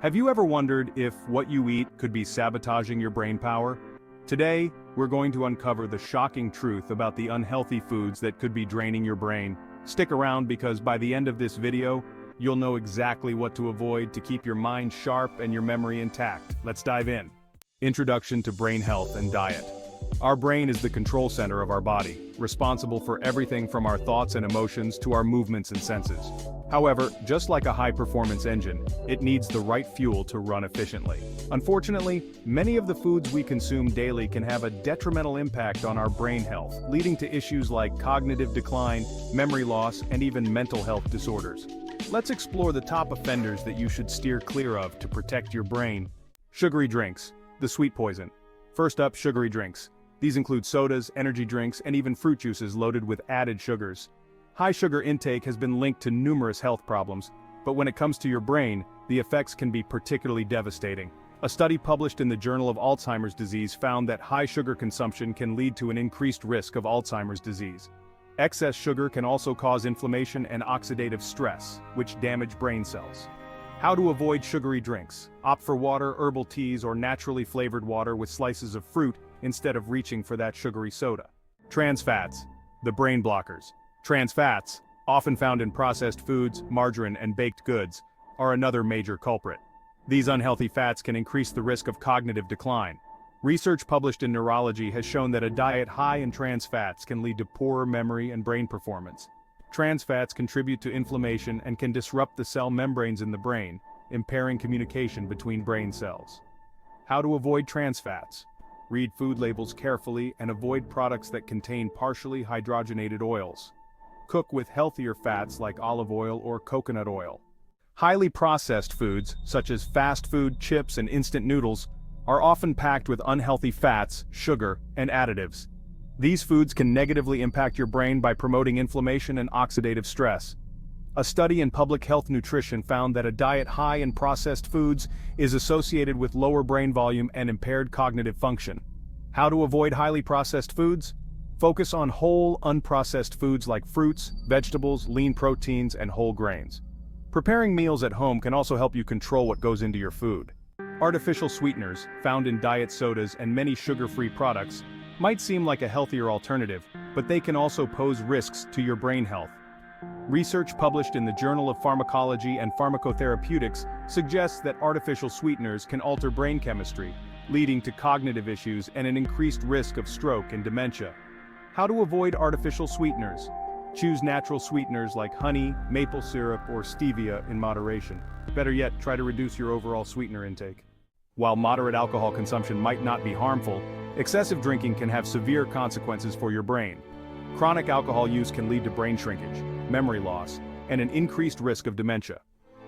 Have you ever wondered if what you eat could be sabotaging your brain power? Today, we're going to uncover the shocking truth about the unhealthy foods that could be draining your brain. Stick around because by the end of this video, you'll know exactly what to avoid to keep your mind sharp and your memory intact. Let's dive in. Introduction to brain health and diet. Our brain is the control center of our body, responsible for everything from our thoughts and emotions to our movements and senses. However, just like a high-performance engine, it needs the right fuel to run efficiently. Unfortunately, many of the foods we consume daily can have a detrimental impact on our brain health, leading to issues like cognitive decline, memory loss, and even mental health disorders. Let's explore the top offenders that you should steer clear of to protect your brain. Sugary drinks, the sweet poison. First up, sugary drinks. These include sodas, energy drinks, and even fruit juices loaded with added sugars. High sugar intake has been linked to numerous health problems, but when it comes to your brain, the effects can be particularly devastating. A study published in the Journal of Alzheimer's Disease found that high sugar consumption can lead to an increased risk of Alzheimer's disease. Excess sugar can also cause inflammation and oxidative stress, which damage brain cells. How to avoid sugary drinks. Opt for water, herbal teas, or naturally flavored water with slices of fruit instead of reaching for that sugary soda. Trans fats, the brain blockers. Trans fats, often found in processed foods, margarine, and baked goods, are another major culprit. These unhealthy fats can increase the risk of cognitive decline. Research published in Neurology has shown that a diet high in trans fats can lead to poorer memory and brain performance. Trans fats contribute to inflammation and can disrupt the cell membranes in the brain, impairing communication between brain cells. How to avoid trans fats. Read food labels carefully and avoid products that contain partially hydrogenated oils. Cook with healthier fats like olive oil or coconut oil. Highly processed foods, such as fast food, chips, and instant noodles, are often packed with unhealthy fats, sugar, and additives. These foods can negatively impact your brain by promoting inflammation and oxidative stress. A study in Public Health Nutrition found that a diet high in processed foods is associated with lower brain volume and impaired cognitive function. How to avoid highly processed foods? Focus on whole, unprocessed foods like fruits, vegetables, lean proteins, and whole grains. Preparing meals at home can also help you control what goes into your food. Artificial sweeteners, found in diet sodas and many sugar-free products, might seem like a healthier alternative, but they can also pose risks to your brain health. Research published in the Journal of Pharmacology and Pharmacotherapeutics suggests that artificial sweeteners can alter brain chemistry, leading to cognitive issues and an increased risk of stroke and dementia. How to avoid artificial sweeteners. Choose natural sweeteners like honey, maple syrup, or stevia in moderation. Better yet, try to reduce your overall sweetener intake. While moderate alcohol consumption might not be harmful, excessive drinking can have severe consequences for your brain. Chronic alcohol use can lead to brain shrinkage, memory loss, and an increased risk of dementia.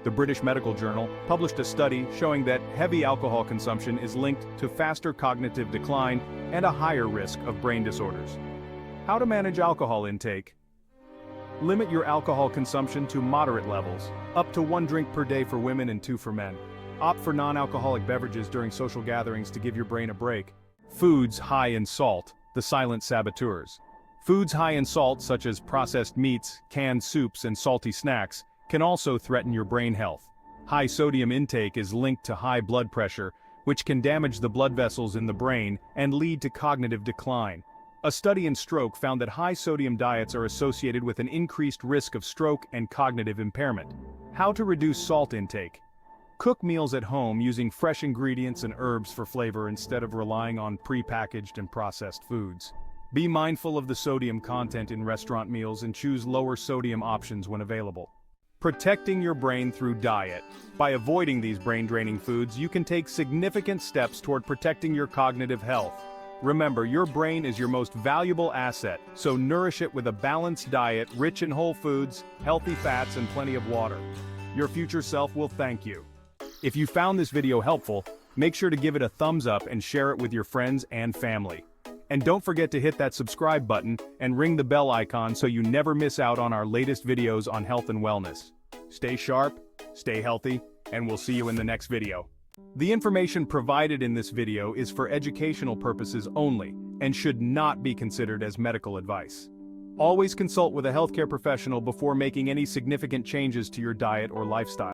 The British Medical Journal published a study showing that heavy alcohol consumption is linked to faster cognitive decline and a higher risk of brain disorders. How to manage alcohol intake. Limit your alcohol consumption to moderate levels, up to 1 drink per day for women and 2 for men. Opt for non-alcoholic beverages during social gatherings to give your brain a break. Foods high in salt, the silent saboteurs. Foods high in salt, such as processed meats, canned soups, and salty snacks, can also threaten your brain health. High sodium intake is linked to high blood pressure, which can damage the blood vessels in the brain and lead to cognitive decline. A study in stroke found that high sodium diets are associated with an increased risk of stroke and cognitive impairment. How to reduce salt intake. Cook meals at home using fresh ingredients and herbs for flavor instead of relying on pre-packaged and processed foods. Be mindful of the sodium content in restaurant meals and choose lower sodium options when available. Protecting your brain through diet. By avoiding these brain-draining foods, you can take significant steps toward protecting your cognitive health. Remember, your brain is your most valuable asset, so nourish it with a balanced diet rich in whole foods, healthy fats, and plenty of water. Your future self will thank you. If you found this video helpful, make sure to give it a thumbs up and share it with your friends and family. And don't forget to hit that subscribe button and ring the bell icon so you never miss out on our latest videos on health and wellness. Stay sharp, stay healthy, and we'll see you in the next video. The information provided in this video is for educational purposes only and should not be considered as medical advice. Always consult with a healthcare professional before making any significant changes to your diet or lifestyle.